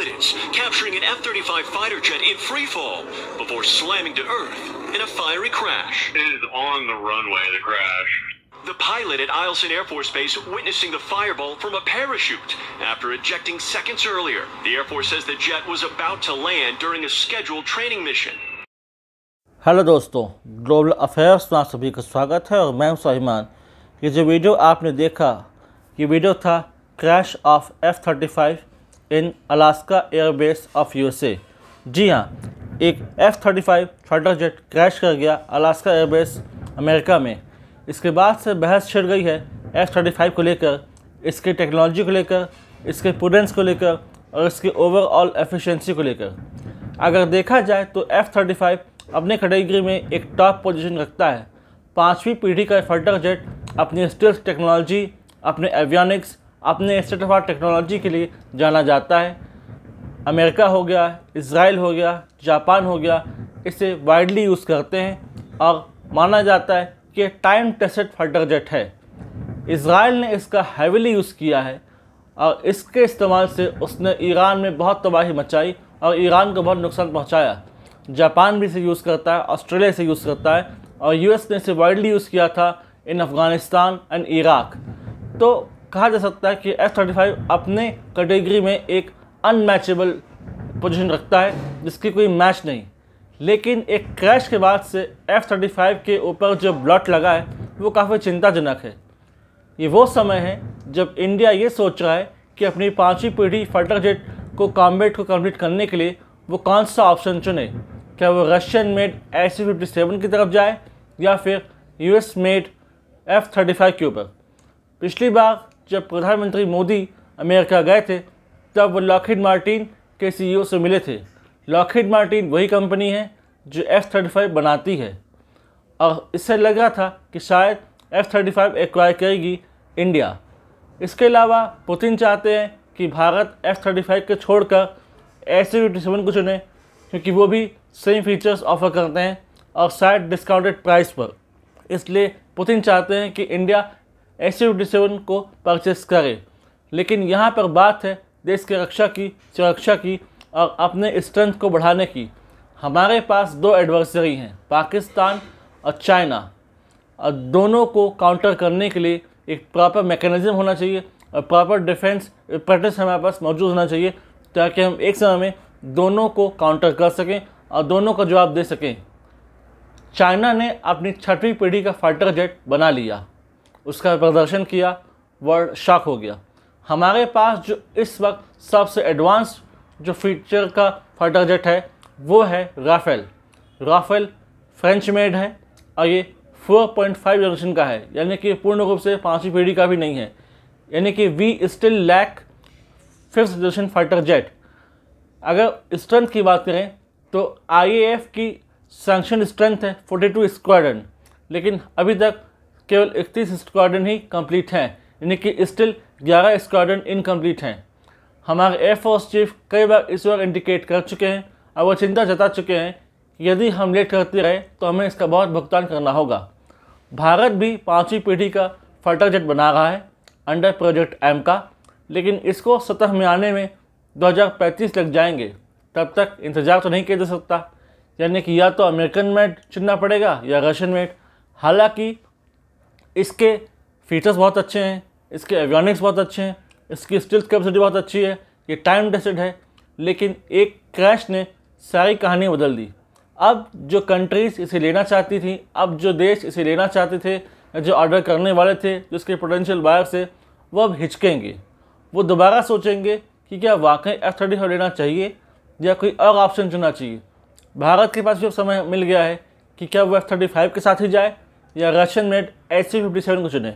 Evidence capturing an F-35 fighter jet in free fall before slamming to Earth in a fiery crash. It is on the runway, the crash. The pilot at Eielson Air Force Base witnessing the fireball from a parachute after ejecting seconds earlier. The Air Force says the jet was about to land during a scheduled training mission. Hello दोस्तों, global affairs में आप सभी का स्वागत है और मैं हूं स्वाभिमान। ये जो वीडियो आपने देखा, ये वीडियो था crash of F-35 in Alaska airbase of USA। जी हाँ, एक F-35 फाइटर जेट क्रैश कर गया अलास्का एयरबेस अमेरिका में। इसके बाद से बहस छिड़ गई है F-35 को लेकर, इसके टेक्नोलॉजी को लेकर, इसके प्रूडेंस को लेकर और इसके ओवरऑल एफिशिएंसी को लेकर। अगर देखा जाए तो F-35 अपने कैटेगरी में एक टॉप पोजीशन रखता है। 5वीं पीढ़ी का फाइटर जेट अपनी स्टील्थ टेक्नोलॉजी, अपने एवियनिक्स, अपने स्टेट ऑफ आर्ट टेक्नोलॉजी के लिए जाना जाता है। अमेरिका हो गया, इजराइल हो गया, जापान हो गया, इसे वाइडली यूज़ करते हैं और माना जाता है कि टाइम टेस्टेड फाइटर जेट है। इजराइल ने इसका हैवीली यूज़ किया है और इसके इस्तेमाल से उसने ईरान में बहुत तबाही मचाई और ईरान को बहुत नुकसान पहुंचाया। जापान भी इसे यूज़ करता है, ऑस्ट्रेलिया से यूज़ करता है और यूएस ने इसे वाइडली यूज़ किया था इन अफ़गानिस्तान एंड इराक। तो कहा जा सकता है कि F-35 अपने कैटेगरी में एक अनमैचेबल पोजीशन रखता है जिसकी कोई मैच नहीं। लेकिन एक क्रैश के बाद से F-35 के ऊपर जो ब्लॉट लगा है वो काफ़ी चिंताजनक है। ये वो समय है जब इंडिया ये सोच रहा है कि अपनी 5वीं पीढ़ी फाइटर जेट को कॉम्बैट को कंप्लीट करने के लिए वो कौन सा ऑप्शन चुने। क्या वो रशियन मेड SU-57 की तरफ जाए या फिर US मेड F-35 के ऊपर। पिछली बार जब प्रधानमंत्री मोदी अमेरिका गए थे तब वो लॉकहीड मार्टिन के CEO से मिले थे। लॉकहीड मार्टिन वही कंपनी है जो F-35 बनाती है और इससे लग रहा था कि शायद F-35 एक्वायर करेगी इंडिया। इसके अलावा पुतिन चाहते हैं कि भारत F-35 को छोड़कर SU-57 को चुने क्योंकि वो भी सेम फीचर्स ऑफर करते हैं और शायद डिस्काउंटेड प्राइस पर। इसलिए पुतिन चाहते हैं कि इंडिया SU-57 को परचेस करे। लेकिन यहाँ पर बात है देश की रक्षा की, सुरक्षा की और अपने स्ट्रेंथ को बढ़ाने की। हमारे पास दो एडवर्सरी हैं, पाकिस्तान और चाइना, और दोनों को काउंटर करने के लिए एक प्रॉपर मैकेनिज्म होना चाहिए और प्रॉपर डिफेंस प्रैक्टिस हमारे पास मौजूद होना चाहिए ताकि हम एक समय में दोनों को काउंटर कर सकें और दोनों का जवाब दे सकें। चाइना ने अपनी 6वीं पीढ़ी का फाइटर जेट बना लिया, उसका प्रदर्शन किया, वर्ल्ड शॉक हो गया। हमारे पास जो इस वक्त सबसे एडवांस जो फीचर का फाइटर जेट है वो है राफेल। राफेल फ्रेंच मेड है और ये 4.5 जनरेशन का है, यानी कि पूर्ण रूप से 5वीं पीढ़ी का भी नहीं है। यानी कि we still lack 5th generation fighter jet. अगर स्ट्रेंथ की बात करें तो IAF की सैंक्शन स्ट्रेंथ है 42 स्क्वाड्रन, लेकिन अभी तक केवल 31 स्क्वाड्रन ही कंप्लीट हैं, यानी कि स्टिल 11 स्क्वाड्रन इनकम्प्लीट हैं। हमारे एयरफोर्स चीफ कई बार इस बार इंडिकेट कर चुके हैं और वो चिंता जता चुके हैं कि यदि हम लेट करते रहे तो हमें इसका बहुत भुगतान करना होगा। भारत भी 5वीं पीढ़ी का फाइटर जेट बना रहा है अंडर प्रोजेक्ट M का, लेकिन इसको सतह में आने में 2035 लग जाएंगे। तब तक इंतज़ार तो नहीं किया जा सकता, यानी कि या तो अमेरिकन मेड चुनना पड़ेगा या रशियन मेड। हालांकि इसके फीचर्स बहुत अच्छे हैं, इसके एवियनिक्स बहुत अच्छे हैं, इसकी स्टील्थ कैपेसिटी बहुत अच्छी है, ये टाइम टेस्टेड है, लेकिन एक क्रैश ने सारी कहानी बदल दी। अब जो कंट्रीज़ इसे लेना चाहती थी, अब जो देश इसे लेना चाहते थे, जो ऑर्डर करने वाले थे, जो इसके पोटेंशियल बायर से, वो अब हिचकेंगे। वो दोबारा सोचेंगे कि क्या वाकई F-35 लेना चाहिए या कोई और ऑप्शन चुनना चाहिए। भारत के पास भी अब समय मिल गया है कि क्या वो F-35 के साथ ही जाए या रशियन मेड SU-57 को चुने।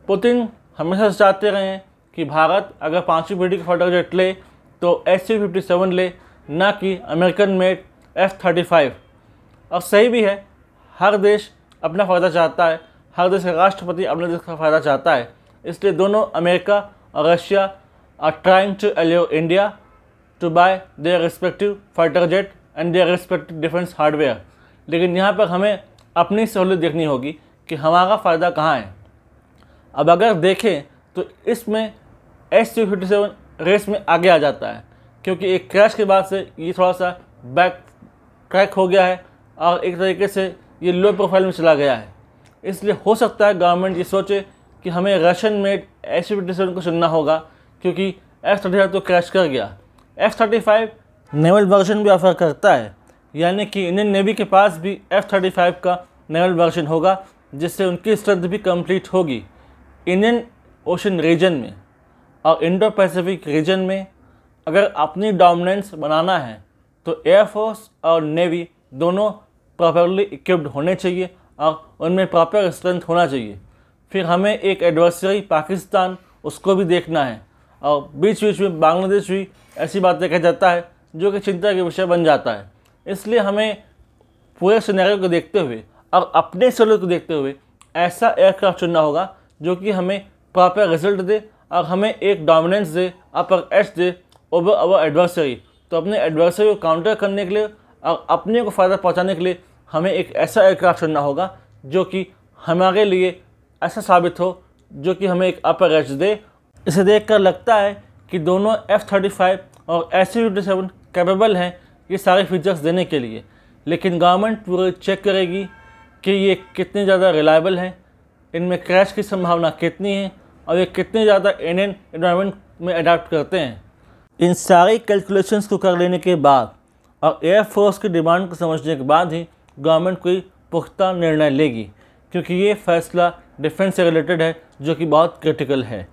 पुतिन हमेशा से चाहते रहे हैं कि भारत अगर 5वीं पीढ़ी का फाइटर जेट ले तो SU-57 ले, ना कि अमेरिकन मेड F-35। और सही भी है, हर देश अपना फ़ायदा चाहता है, हर देश का राष्ट्रपति अपने देश का फ़ायदा चाहता है। इसलिए दोनों अमेरिका और Russia are trying to allow India to buy their respective fighter jet and their respective defence hardware. लेकिन यहाँ पर हमें अपनी सहूलियत देखनी होगी कि हमारा फ़ायदा कहाँ है। अब अगर देखें तो इसमें SU-57 रेस में आगे आ जाता है, क्योंकि एक क्रैश के बाद से ये थोड़ा सा बैक ट्रैक हो गया है और एक तरीके से ये लो प्रोफाइल में चला गया है। इसलिए हो सकता है गवर्नमेंट ये सोचे कि हमें रशियन मेड Su-57 को चुनना होगा, क्योंकि F-35 तो क्रैश कर गया। F-35 नेवल वर्जन भी ऑफर करता है, यानी कि इंडियन नेवी के पास भी F-35 का नेवल वर्जन होगा, जिससे उनकी स्ट्रेंथ भी कंप्लीट होगी। इंडियन ओशन रीजन में और इंडो पैसिफिक रीजन में अगर अपनी डोमिनेंस बनाना है तो एयरफोर्स और नेवी दोनों प्रॉपरली इक्विप्ड होने चाहिए और उनमें प्रॉपर स्ट्रेंथ होना चाहिए। फिर हमें एक एडवर्सरी पाकिस्तान उसको भी देखना है, और बीच बीच में बांग्लादेश भी ऐसी बातें कह जाता है जो कि चिंता के विषय बन जाता है। इसलिए हमें पूरे सिनेरियो को देखते हुए और अपने सोलर को देखते हुए ऐसा एयरक्राफ्ट चुनना होगा जो कि हमें प्रॉपर रिजल्ट दे और हमें एक डोमिनेंस दे, अपर एज दे ओवर अवर एडवर्सरी। तो अपने एडवर्सरी को काउंटर करने के लिए और अपने को फ़ायदा पहुंचाने के लिए हमें एक ऐसा एयरक्राफ्ट चुनना होगा जो कि हमारे लिए ऐसा साबित हो, जो कि हमें एक अपर एज दे। इसे देखकर लगता है कि दोनों F-35 और Su-57 कैपेबल हैं ये सारे फीचर्स देने के लिए, लेकिन गवर्नमेंट पूरे चेक करेगी कि ये कितने ज़्यादा रिलायबल हैं, इनमें क्रैश की संभावना कितनी है और ये कितने ज़्यादा इंडियन एनवायरनमेंट में अडाप्ट करते हैं। इन सारी कैलकुलेशंस को कर लेने के बाद और एयरफोर्स की डिमांड को समझने के बाद ही गवर्नमेंट कोई पुख्ता निर्णय लेगी, क्योंकि ये फैसला डिफेंस से रिलेटेड है जो कि बहुत क्रिटिकल है।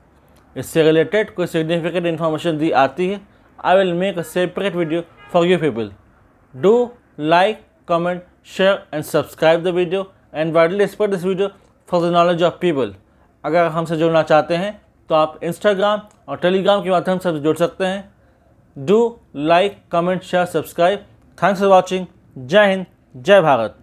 इससे रिलेटेड कोई सिग्निफिकेंट इन्फॉर्मेशन दी आती है, I will make a separate video for you people. Do like, comment, share and subscribe the video and widely spread this video for the knowledge of people. अगर हमसे जुड़ना चाहते हैं तो आप इंस्टाग्राम और टेलीग्राम के माध्यम से जुड़ सकते हैं। Do like, comment, share, subscribe. Thanks for watching. जय हिंद, जय भारत।